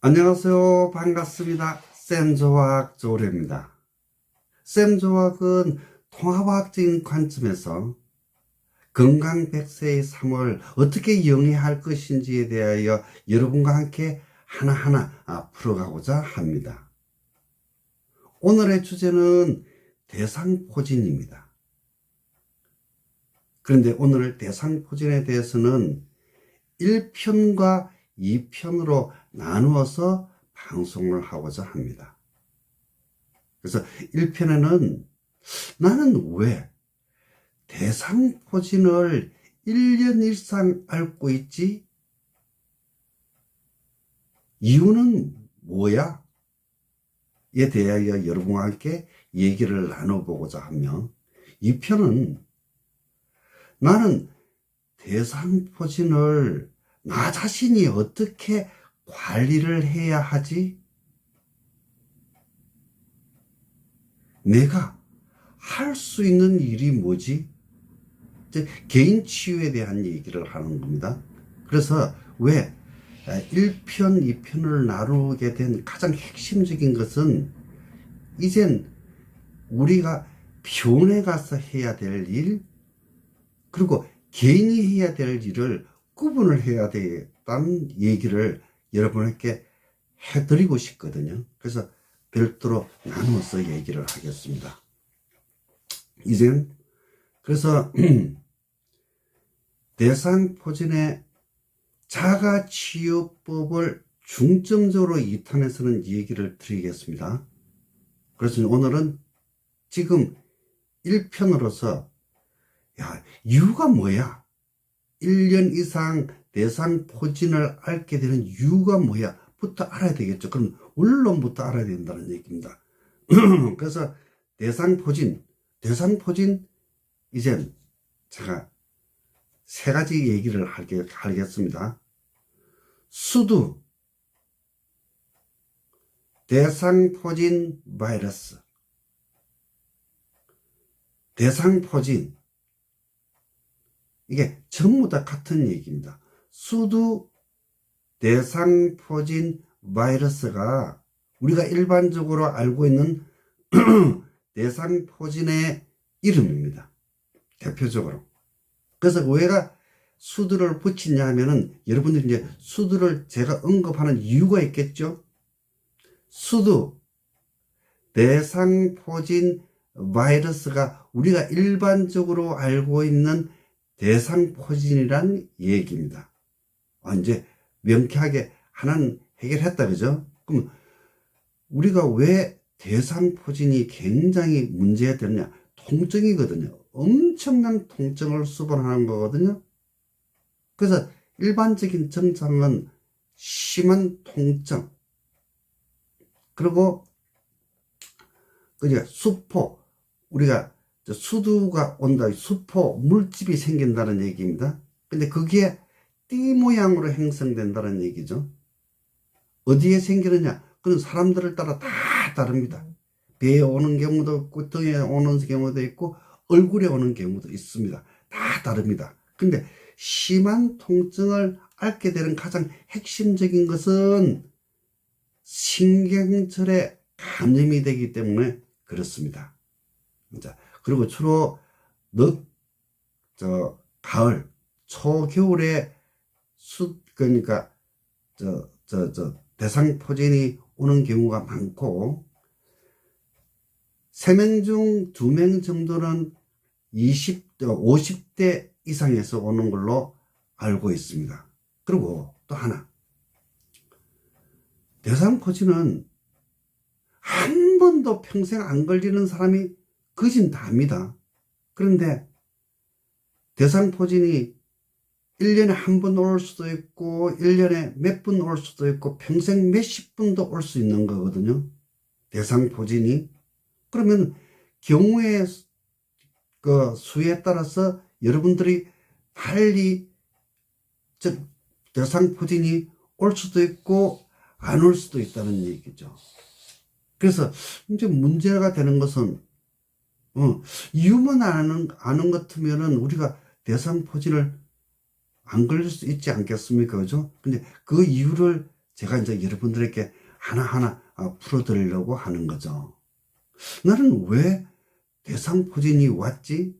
안녕하세요. 반갑습니다. 쌤조학 조례입니다. 쌤조학은 통합학적인 관점에서 건강 100세의 삶을 어떻게 영위할 것인지에 대하여 여러분과 함께 하나하나 풀어가고자 합니다. 오늘의 주제는 대상포진입니다. 그런데 오늘 대상포진에 대해서는 1편과 2편으로 나누어서 방송을 하고자 합니다. 그래서 1편에는 나는 왜 대상포진을 1년 이상 앓고 있지? 이유는 뭐야? 에 대하여 여러분과 함께 얘기를 나눠보고자 하며, 2편은 나는 대상포진을 나 자신이 어떻게 관리를 해야 하지? 내가 할 수 있는 일이 뭐지? 개인 치유에 대한 얘기를 하는 겁니다. 그래서 왜 1편, 2편을 나누게 된 가장 핵심적인 것은 이젠 우리가 병원에 가서 해야 될 일, 그리고 개인이 해야 될 일을 구분을 해야 되겠다는 얘기를 여러분에게 해드리고 싶거든요. 그래서 별도로 나누어서 얘기를 하겠습니다. 이젠 그래서 대상포진의 자가치유법을 중점적으로 2탄에서는 얘기를 드리겠습니다. 그래서 오늘은 지금 1편으로서 이유가 뭐야? 1년 이상 대상포진을 앓게 되는 이유가 뭐야? 부터 알아야 되겠죠. 그럼 원론부터 알아야 된다는 얘기입니다. 그래서 대상포진, 이제 제가 세 가지 얘기를 하겠습니다. 수두, 대상포진 바이러스, 대상포진, 이게 전부 다 같은 얘기입니다. 수두 대상포진 바이러스가 우리가 일반적으로 알고 있는 대상포진의 이름입니다. 대표적으로. 그래서 왜가 수두를 붙이냐 하면은 여러분들이 이제 수두를 제가 언급하는 이유가 있겠죠. 수두 대상포진 바이러스가 우리가 일반적으로 알고 있는 대상포진이란 얘기입니다. 이제 명쾌하게 하나는 해결했다, 그죠? 그럼 우리가 왜 대상포진이 굉장히 문제가 되느냐? 통증이거든요. 엄청난 통증을 수반하는 거거든요. 그래서 일반적인 증상은 심한 통증, 그리고 그냥 수포, 우리가 수두가 온다, 수포, 물집이 생긴다는 얘기입니다. 근데 그게 띠 모양으로 형성된다는 얘기죠. 어디에 생기느냐? 그건 사람들을 따라 다 다릅니다. 배에 오는 경우도 있고, 등에 오는 경우도 있고, 얼굴에 오는 경우도 있습니다. 다 다릅니다. 근데 심한 통증을 앓게 되는 가장 핵심적인 것은 신경절에 감염이 되기 때문에 그렇습니다. 그리고 주로 가을, 초겨울에 그러니까 대상포진이 오는 경우가 많고, 3명 중 2명 정도는 50대 이상에서 오는 걸로 알고 있습니다. 그리고 또 하나, 대상포진은 한 번도 평생 안 걸리는 사람이 거진 다입니다. 그런데 대상포진이 1년에 한 번 올 수도 있고 1년에 몇 번 올 수도 있고 평생 몇십 번도 올 수 있는 거거든요. 대상포진이. 그러면 경우의 그 수에 따라서 여러분들이 빨리 대상포진이 올 수도 있고 안 올 수도 있다는 얘기죠. 그래서 이제 문제가 되는 것은 이유만 아는 것 같으면은 우리가 대상포진을 안 걸릴 수 있지 않겠습니까? 그죠? 근데 그 이유를 제가 이제 여러분들에게 하나하나 풀어드리려고 하는 거죠. 나는 왜 대상포진이 왔지?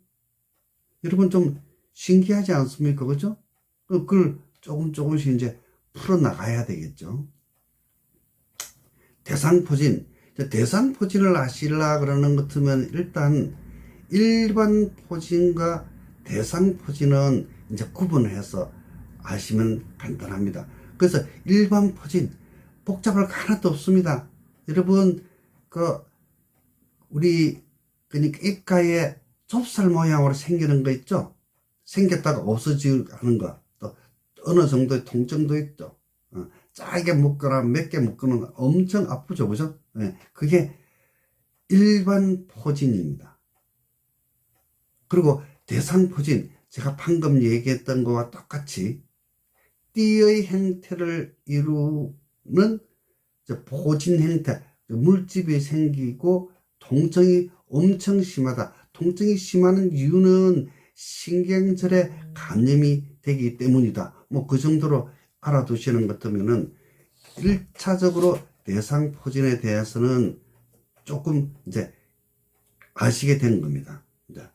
여러분 좀 신기하지 않습니까? 그죠? 그걸 조금씩 이제 풀어나가야 되겠죠. 대상포진을 아시려 그러는 것 같으면 일단 일반 포진과 대상포진은 이제 구분해서 아시면 간단합니다. 그래서 일반 포진 복잡할 거 하나도 없습니다. 여러분 우리 그러니까 입가에 좁쌀 모양으로 생기는 거 있죠? 생겼다가 없어지는 거, 또 어느 정도의 통증도 있죠. 짜게 묶거나 몇 개 묶으면 엄청 아프죠, 그죠? 그게 일반 포진입니다. 그리고 대상포진, 제가 방금 얘기했던 거와 똑같이 띠의 형태를 이루는 포진 형태, 물집이 생기고 통증이 엄청 심하다. 통증이 심한 이유는 신경절에 감염이 되기 때문이다. 뭐 그 정도로 알아두시는 것 같으면은 1차적으로 대상포진에 대해서는 조금 이제 아시게 된 겁니다. 이제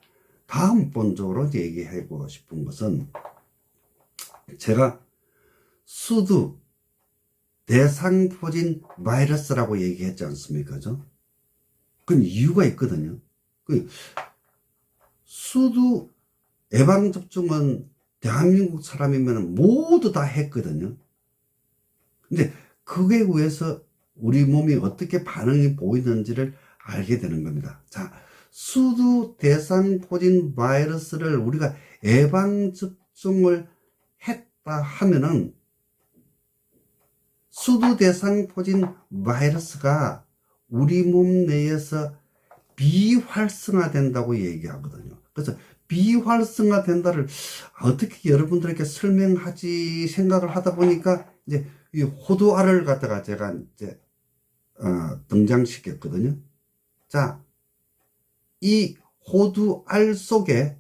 다음번적으로 얘기하고 싶은 것은 제가 수두 대상포진 바이러스라고 얘기했지 않습니까? 그건 이유가 있거든요. 수두 예방접종은 대한민국 사람이면 모두 다 했거든요. 근데 그에 의해서 우리 몸이 어떻게 반응이 보이는지를 알게 되는 겁니다. 자, 수두 대상포진 바이러스를 우리가 예방접종을 했다 하면은 수두 대상포진 바이러스가 우리 몸 내에서 비활성화된다고 얘기하거든요. 그래서 비활성화된다를 어떻게 여러분들에게 설명하지 생각을 하다 보니까 이제 이 호두알을 갖다가 제가 이제 등장시켰거든요. 자, 이 호두알 속에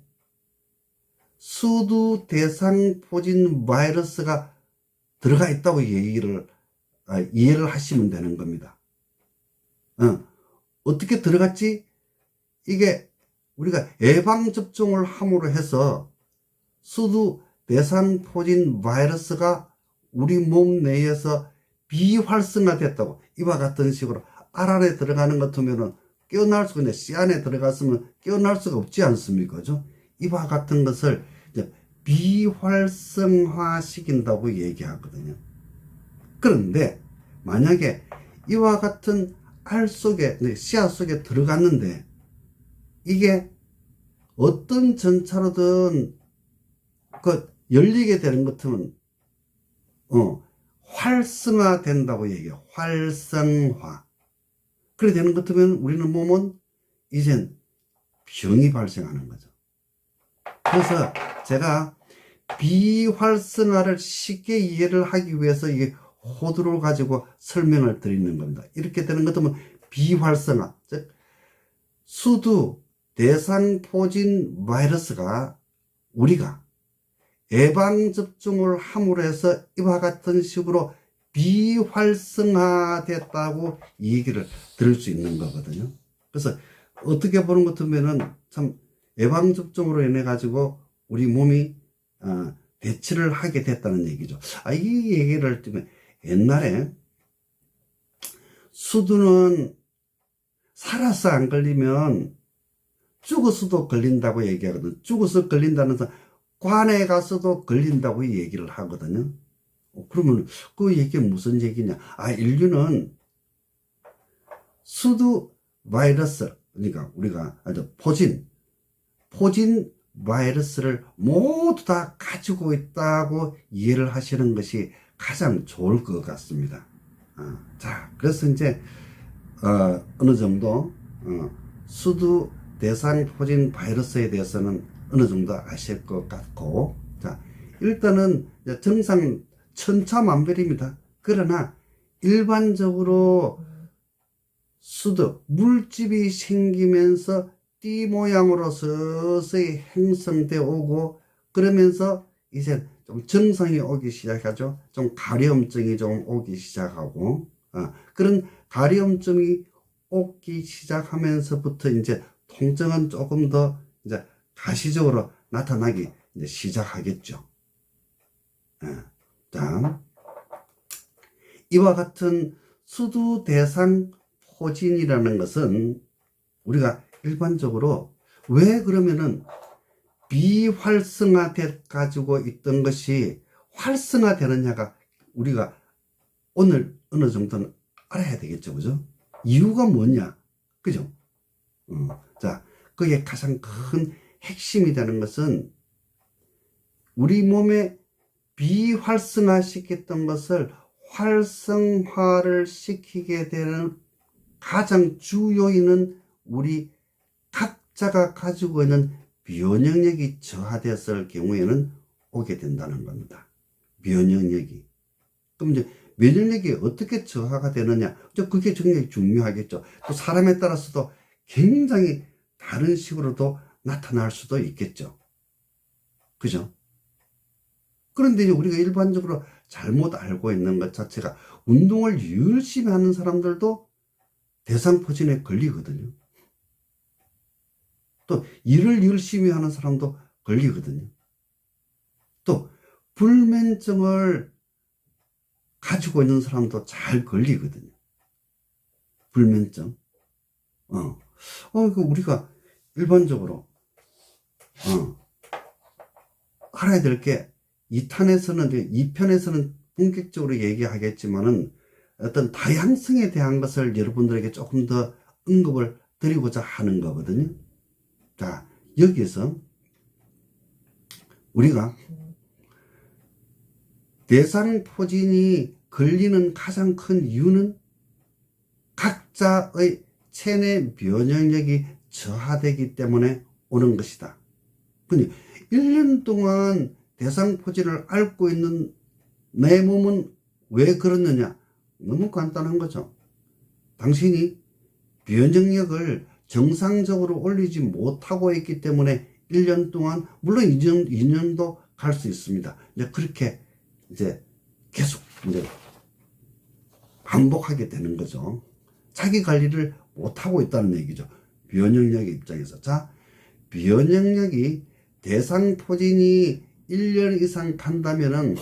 수두 대상포진 바이러스가 들어가 있다고 이해를 하시면 되는 겁니다. 어떻게 들어갔지? 이게 우리가 예방접종을 함으로 해서 수두 대상포진 바이러스가 우리 몸 내에서 비활성화됐다고, 이와 같은 식으로 알 안에 들어가는 것 같으면은 깨어날 수가 있는데 씨 안에 들어갔으면 깨어날 수가 없지 않습니까? 그죠? 이와 같은 것을 이제 비활성화 시킨다고 얘기하거든요. 그런데 만약에 이와 같은 알 속에, 씨앗 속에 들어갔는데 이게 어떤 전차로든 열리게 되는 것 같으면 활성화 된다고 얘기해요. 활성화. 그래 되는 것 같으면 우리는 몸은 이젠 병이 발생하는 거죠. 그래서 제가 비활성화를 쉽게 이해를 하기 위해서 이게 호두를 가지고 설명을 드리는 겁니다. 이렇게 되는 것 같으면 비활성화, 즉 수두 대상포진 바이러스가 우리가 예방접종을 함으로 해서 이와 같은 식으로 비활성화됐다고 얘기를 들을 수 있는 거거든요. 그래서 어떻게 보는 것 같으면은 참 예방접종으로 인해 가지고 우리 몸이 대치를 하게 됐다는 얘기죠. 이 얘기를 할 때면 옛날에 수두는 살아서 안 걸리면 죽어서도 걸린다고 얘기하거든. 죽어서 걸린다는 건 관에 가서도 걸린다고 얘기를 하거든요. 그러면 그 얘기가 무슨 얘기냐? 인류는 수두 바이러스, 그러니까 우리가 포진 바이러스를 모두 다 가지고 있다고 이해를 하시는 것이 가장 좋을 것 같습니다. 자, 그래서 이제 어느 정도 수두 대상포진 바이러스에 대해서는 어느 정도 아실 것 같고, 자, 일단은 정상 천차만별입니다. 그러나 일반적으로 수두 물집이 생기면서 띠 모양으로 서서히 형성되어 오고, 그러면서 이제 좀 증상이 오기 시작하죠. 좀 가려움증이 좀 오기 시작하고, 그런 가려움증이 오기 시작하면서부터 이제 통증은 조금 더 이제 가시적으로 나타나기 이제 시작하겠죠. 자, 이와 같은 수두 대상 포진이라는 것은 우리가 일반적으로 왜 그러면은 비활성화돼 가지고 있던 것이 활성화되느냐가 우리가 오늘 어느 정도는 알아야 되겠죠. 그죠? 이유가 뭐냐? 그죠? 자, 그게 가장 큰 핵심이 되는 것은 우리 몸에 비활성화 시켰던 것을 활성화를 시키게 되는 가장 주요인은 우리 각자가 가지고 있는 면역력이 저하됐을 경우에는 오게 된다는 겁니다. 면역력이. 그럼 이제 면역력이 어떻게 저하가 되느냐? 그게 굉장히 중요하겠죠. 또 사람에 따라서도 굉장히 다른 식으로도 나타날 수도 있겠죠. 그죠? 그런데 이제 우리가 일반적으로 잘못 알고 있는 것 자체가 운동을 열심히 하는 사람들도 대상포진에 걸리거든요. 또 일을 열심히 하는 사람도 걸리거든요. 또 불면증을 가지고 있는 사람도 잘 걸리거든요. 불면증. 우리가 일반적으로 알아야 될 게 2편에서는 본격적으로 얘기하겠지만은 어떤 다양성에 대한 것을 여러분들에게 조금 더 언급을 드리고자 하는 거거든요. 자, 여기서 우리가 대상포진이 걸리는 가장 큰 이유는 각자의 체내 면역력이 저하되기 때문에 오는 것이다. 근데 1년 동안 대상포진을 앓고 있는 내 몸은 왜 그렇느냐? 너무 간단한 거죠. 당신이 면역력을 정상적으로 올리지 못하고 있기 때문에 1년 동안, 물론 2년도 갈 수 있습니다. 이제 그렇게 이제 계속 이제 반복하게 되는 거죠. 자기 관리를 못하고 있다는 얘기죠. 면역력 입장에서. 자, 면역력이 대상포진이 1년 이상 간다면은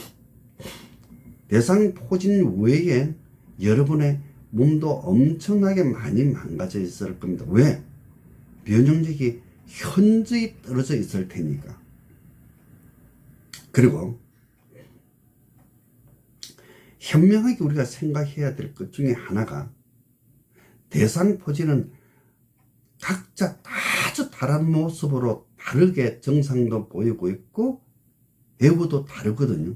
대상포진 외에 여러분의 몸도 엄청나게 많이 망가져 있을 겁니다. 왜? 면역력이 현저히 떨어져 있을 테니까. 그리고 현명하게 우리가 생각해야 될 것 중에 하나가 대상포진은 각자 아주 다른 모습으로 다르게 증상도 보이고 있고 배우도 다르거든요.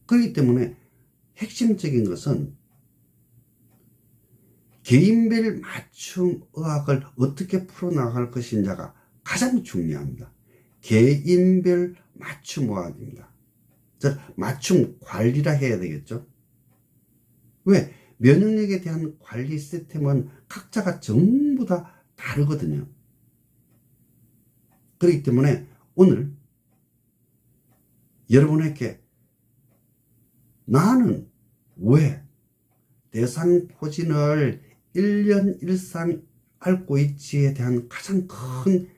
그렇기 때문에 핵심적인 것은 개인별 맞춤 의학을 어떻게 풀어나갈 것인지가 가장 중요합니다. 개인별 맞춤 의학입니다. 즉 맞춤 관리라 해야 되겠죠. 왜? 면역력에 대한 관리 시스템은 각자가 전부 다 다르거든요. 그렇기 때문에 오늘 여러분에게 나는 왜 대상포진을 1년 일상 앓고 있지에 대한 가장 큰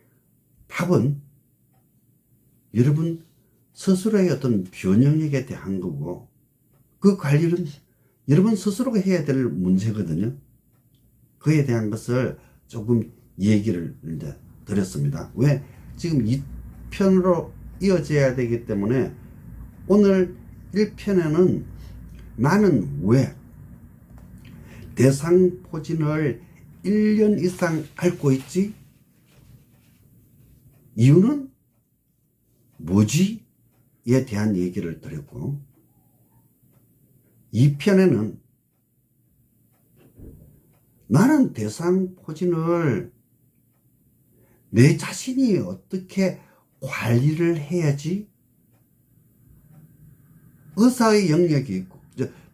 답은 여러분 스스로의 어떤 면역력에 대한 거고, 그 관리는 여러분 스스로가 해야 될 문제거든요. 그에 대한 것을 조금 얘기를 이제 드렸습니다. 왜? 지금 2편으로 이어져야 되기 때문에 오늘 1편에는 나는 왜 대상포진을 1년 이상 앓고 있지? 이유는 뭐지? 에 대한 얘기를 드렸고, 2편에는 나는 대상포진을 내 자신이 어떻게 관리를 해야지? 의사의 영역이 있고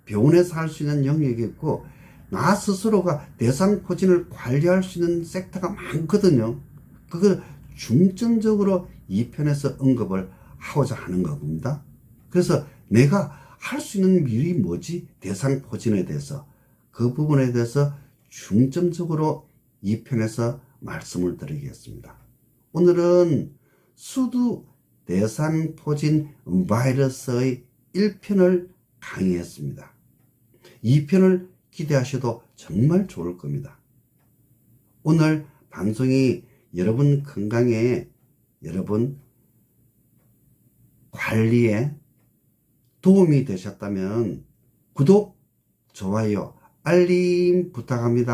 병원에서 할 수 있는 영역이 있고 나 스스로가 대상포진을 관리할 수 있는 섹터가 많거든요. 그걸 중점적으로 2편에서 언급을 하고자 하는 겁니다. 그래서 내가 할 수 있는 일이 뭐지? 대상포진에 대해서 그 부분에 대해서 중점적으로 이 편에서 말씀을 드리겠습니다. 오늘은 수두 대상포진 바이러스의 1편을 강의했습니다. 2편을 기대하셔도 정말 좋을 겁니다. 오늘 방송이 여러분 건강에, 여러분 관리에 도움이 되셨다면 구독, 좋아요, 알림 부탁합니다.